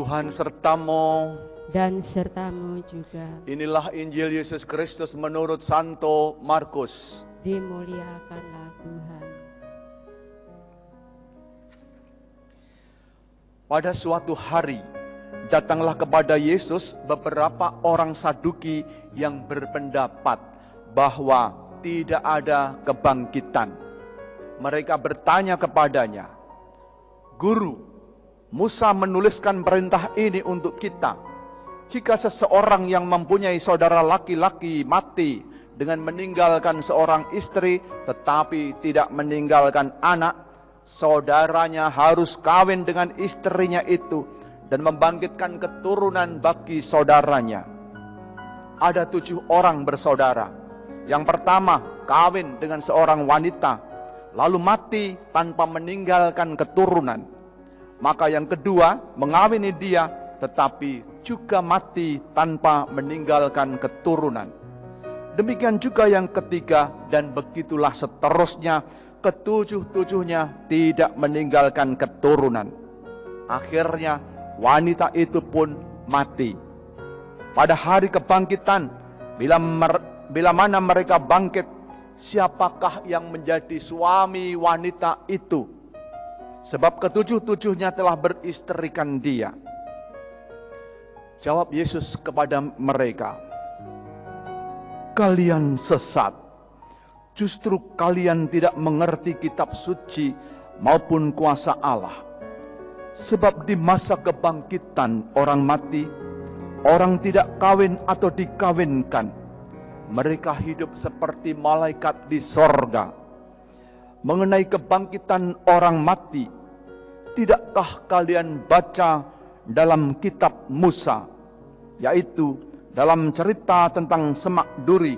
Tuhan sertamu dan sertamu juga. Inilah Injil Yesus Kristus menurut Santo Markus. Dimuliakanlah Tuhan. Pada suatu hari, datanglah kepada Yesus beberapa orang Saduki yang berpendapat bahwa tidak ada kebangkitan. Mereka bertanya kepadanya, "Guru, Musa menuliskan perintah ini untuk kita. Jika seseorang yang mempunyai saudara laki-laki mati dengan meninggalkan seorang istri tetapi tidak meninggalkan anak, saudaranya harus kawin dengan istrinya itu dan membangkitkan keturunan bagi saudaranya. Ada 7 orang bersaudara. Yang pertama kawin dengan seorang wanita, lalu mati tanpa meninggalkan keturunan. Maka yang kedua mengawini dia, tetapi juga mati tanpa meninggalkan keturunan. Demikian juga yang ketiga, dan begitulah seterusnya, ketujuh-tujuhnya tidak meninggalkan keturunan. Akhirnya wanita itu pun mati. Pada hari kebangkitan, bila mana mereka bangkit, siapakah yang menjadi suami wanita itu? Sebab ketujuh-tujuhnya telah beristrikan dia." Jawab Yesus kepada mereka, "Kalian sesat. Justru kalian tidak mengerti kitab suci maupun kuasa Allah. Sebab di masa kebangkitan orang mati, orang tidak kawin atau dikawinkan. Mereka hidup seperti malaikat di sorga. Mengenai kebangkitan orang mati, tidakkah kalian baca dalam kitab Musa, yaitu dalam cerita tentang semak duri,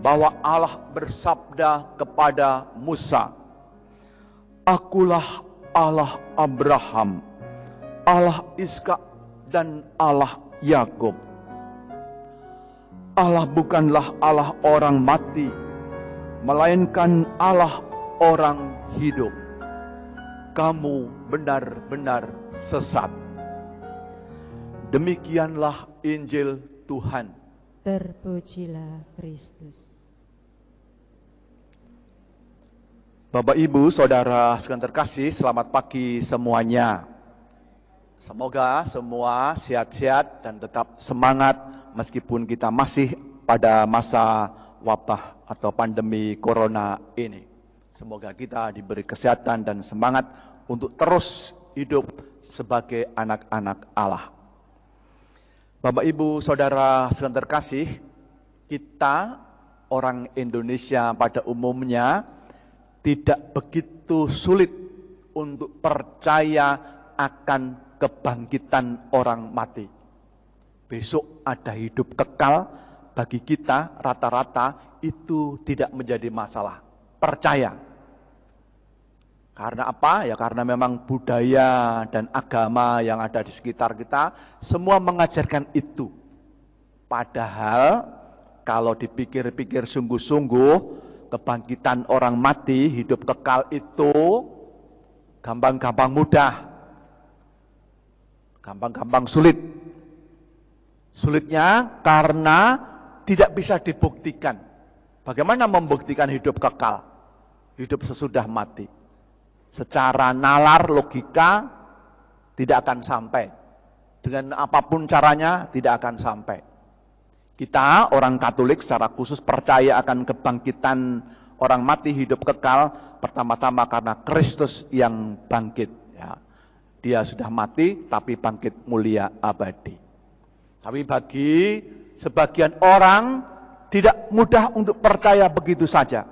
bahwa Allah bersabda kepada Musa, 'Akulah Allah Abraham, Allah Ishak dan Allah Yakub.' Allah bukanlah Allah orang mati, melainkan Allah orang hidup. Kamu benar-benar sesat." Demikianlah Injil Tuhan. Terpujilah Kristus. Bapak, Ibu, Saudara sekalian terkasih, selamat pagi semuanya. Semoga semua sehat-sehat dan tetap semangat meskipun kita masih pada masa wabah atau pandemi corona ini. Semoga kita diberi kesehatan dan semangat untuk terus hidup sebagai anak-anak Allah. Bapak, Ibu, Saudara sekalian terkasih, kita orang Indonesia pada umumnya tidak begitu sulit untuk percaya akan kebangkitan orang mati. Besok ada hidup kekal, bagi kita rata-rata itu tidak menjadi masalah. Percaya. Karena apa? Ya karena memang budaya dan agama yang ada di sekitar kita semua mengajarkan itu. Padahal kalau dipikir-pikir sungguh-sungguh, kebangkitan orang mati, hidup kekal itu gampang-gampang mudah, gampang-gampang sulit. Sulitnya karena tidak bisa dibuktikan. Bagaimana membuktikan hidup kekal? Hidup sesudah mati. Secara nalar, logika tidak akan sampai. Dengan apapun caranya tidak akan sampai. Kita orang Katolik secara khusus percaya akan kebangkitan orang mati hidup kekal pertama-tama karena Kristus yang bangkit. Ya. Dia sudah mati tapi bangkit mulia abadi. Tapi bagi sebagian orang tidak mudah untuk percaya begitu saja.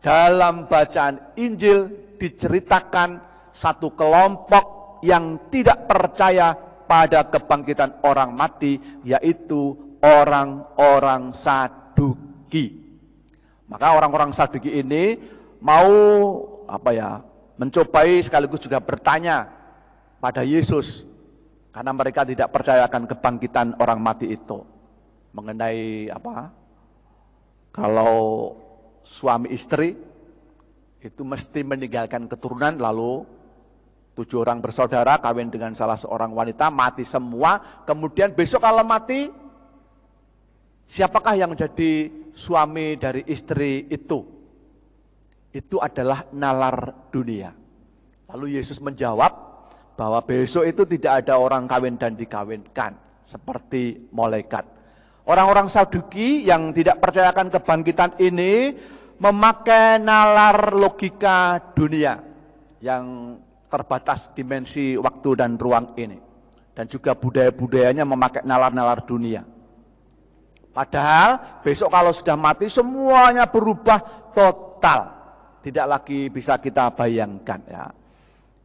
Dalam bacaan Injil diceritakan satu kelompok yang tidak percaya pada kebangkitan orang mati, yaitu orang-orang Saduki. Maka orang-orang Saduki ini mau mencobai sekaligus juga bertanya pada Yesus, karena mereka tidak percaya akan kebangkitan orang mati itu. Mengenai kalau suami istri itu mesti meninggalkan keturunan lalu 7 orang bersaudara kawin dengan salah seorang wanita, mati semua. Kemudian besok kalau mati, siapakah yang menjadi suami dari istri itu? Itu adalah nalar dunia. Lalu Yesus menjawab bahwa besok itu tidak ada orang kawin dan dikawinkan, seperti malaikat. Orang-orang Saduki yang tidak percayakan kebangkitan ini memakai nalar logika dunia yang terbatas dimensi waktu dan ruang ini. Dan juga budaya-budayanya memakai nalar-nalar dunia. Padahal besok kalau sudah mati semuanya berubah total. Tidak lagi bisa kita bayangkan ya.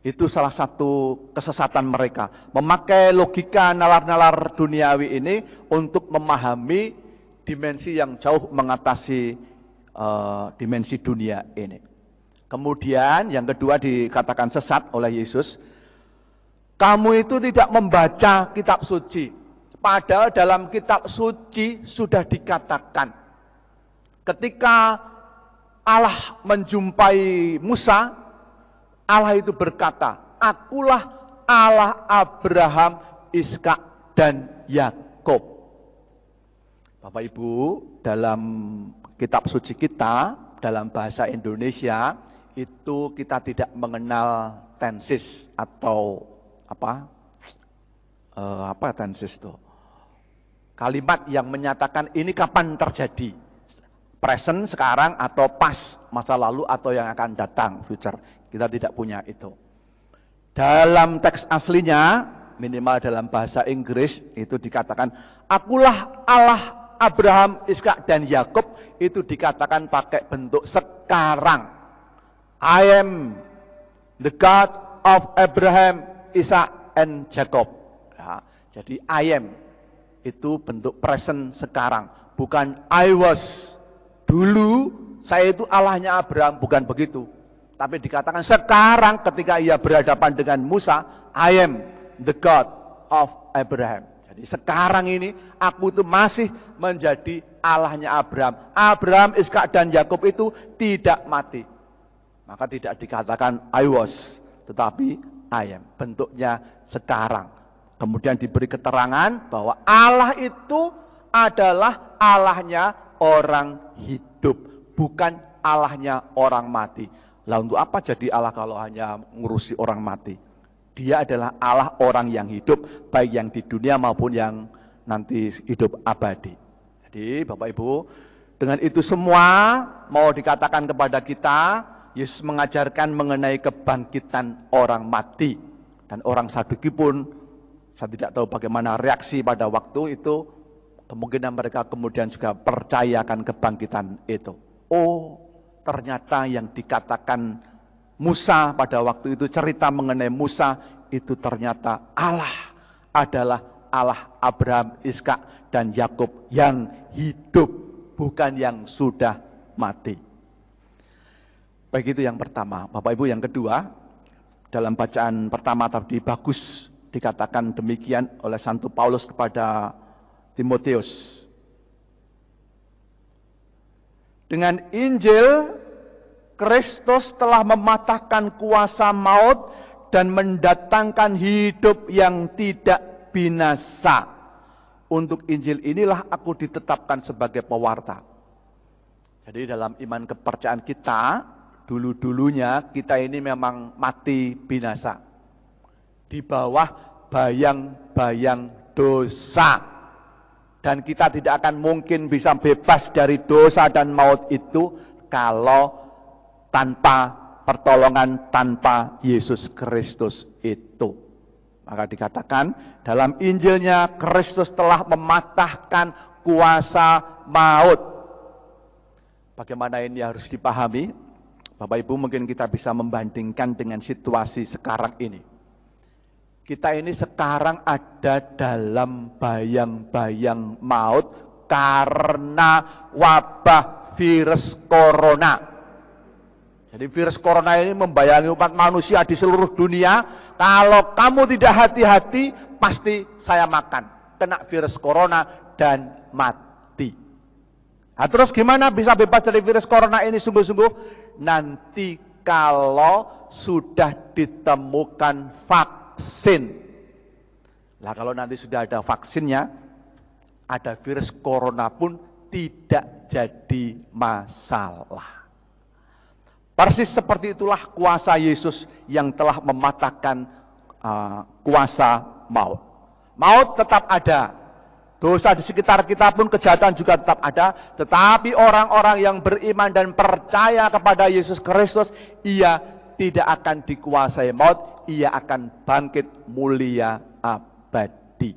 Itu salah satu kesesatan mereka. Memakai logika nalar-nalar duniawi ini untuk memahami dimensi yang jauh mengatasi dimensi dunia ini. Kemudian yang kedua dikatakan sesat oleh Yesus. Kamu itu tidak membaca kitab suci. Padahal dalam kitab suci sudah dikatakan. Ketika Allah menjumpai Musa, Allah itu berkata, akulah Allah Abraham, Ishak, dan Yakub. Bapak Ibu, dalam kitab suci kita, dalam bahasa Indonesia, itu kita tidak mengenal tenses atau apa tenses itu? Kalimat yang menyatakan ini kapan terjadi, present sekarang atau past masa lalu atau yang akan datang future. Kita tidak punya itu. Dalam teks aslinya, minimal dalam bahasa Inggris itu dikatakan akulah Allah Abraham, Ishak, dan Yakub. Itu dikatakan pakai bentuk sekarang. I am the God of Abraham, Ishak, and Jacob. Ya, jadi I am itu bentuk present sekarang, bukan I was. Dulu saya itu Allahnya Abraham, bukan begitu. Tapi dikatakan sekarang ketika ia berhadapan dengan Musa, I am the God of Abraham. Jadi sekarang ini aku itu masih menjadi Allahnya Abraham. Abraham, Ishak, dan Yakub itu tidak mati. Maka tidak dikatakan I was, tetapi I am. Bentuknya sekarang. Kemudian diberi keterangan bahwa Allah itu adalah Allahnya orang hidup, bukan Allahnya orang mati. Lah untuk apa jadi Allah kalau hanya ngurusi orang mati? Dia adalah Allah orang yang hidup, baik yang di dunia maupun yang nanti hidup abadi. Jadi Bapak Ibu, dengan itu semua mau dikatakan kepada kita, Yesus mengajarkan mengenai kebangkitan orang mati. Dan orang Saduki pun, saya tidak tahu bagaimana reaksi pada waktu itu, kemungkinan mereka kemudian juga percayakan kebangkitan itu. Oh, ternyata yang dikatakan Musa pada waktu itu, cerita mengenai Musa, itu ternyata Allah adalah Allah Abraham, Ishak, dan Yakub yang hidup, bukan yang sudah mati. Baik, itu yang pertama. Bapak Ibu, yang kedua, dalam bacaan pertama tadi bagus dikatakan demikian oleh Santo Paulus kepada Timotius. Dengan Injil, Kristus telah mematahkan kuasa maut dan mendatangkan hidup yang tidak binasa. Untuk Injil inilah aku ditetapkan sebagai pewarta. Jadi dalam iman kepercayaan kita, dulu-dulunya kita ini memang mati binasa. Di bawah bayang-bayang dosa. Dan kita tidak akan mungkin bisa bebas dari dosa dan maut itu kalau tanpa pertolongan, tanpa Yesus Kristus itu. Maka dikatakan dalam Injilnya Kristus telah mematahkan kuasa maut. Bagaimana ini harus dipahami? Bapak Ibu, mungkin kita bisa membandingkan dengan situasi sekarang ini. Kita ini sekarang ada dalam bayang-bayang maut karena wabah virus corona. Jadi virus corona ini membayangi umat manusia di seluruh dunia. Kalau kamu tidak hati-hati, pasti saya makan. Kena virus corona dan mati. Nah, terus gimana bisa bebas dari virus corona ini sungguh-sungguh? Nanti kalau sudah ditemukan vaksin. Lah kalau nanti sudah ada vaksinnya, ada virus corona pun tidak jadi masalah. Persis seperti itulah kuasa Yesus yang telah mematahkan kuasa maut. Maut tetap ada. Dosa di sekitar kita pun, kejahatan juga tetap ada. Tetapi orang-orang yang beriman dan percaya kepada Yesus Kristus, ia tidak akan dikuasai maut, ia akan bangkit mulia abadi.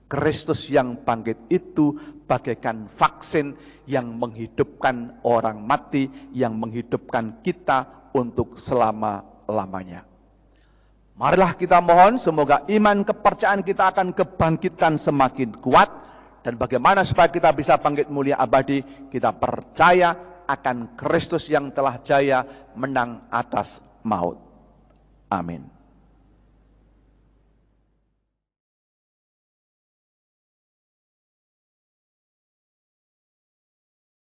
Kristus yang bangkit itu bagaikan vaksin yang menghidupkan orang mati, yang menghidupkan kita untuk selama-lamanya. Marilah kita mohon semoga iman kepercayaan kita akan kebangkitan semakin kuat, dan bagaimana supaya kita bisa bangkit mulia abadi, kita percaya akan Kristus yang telah jaya menang atas maut. Amin.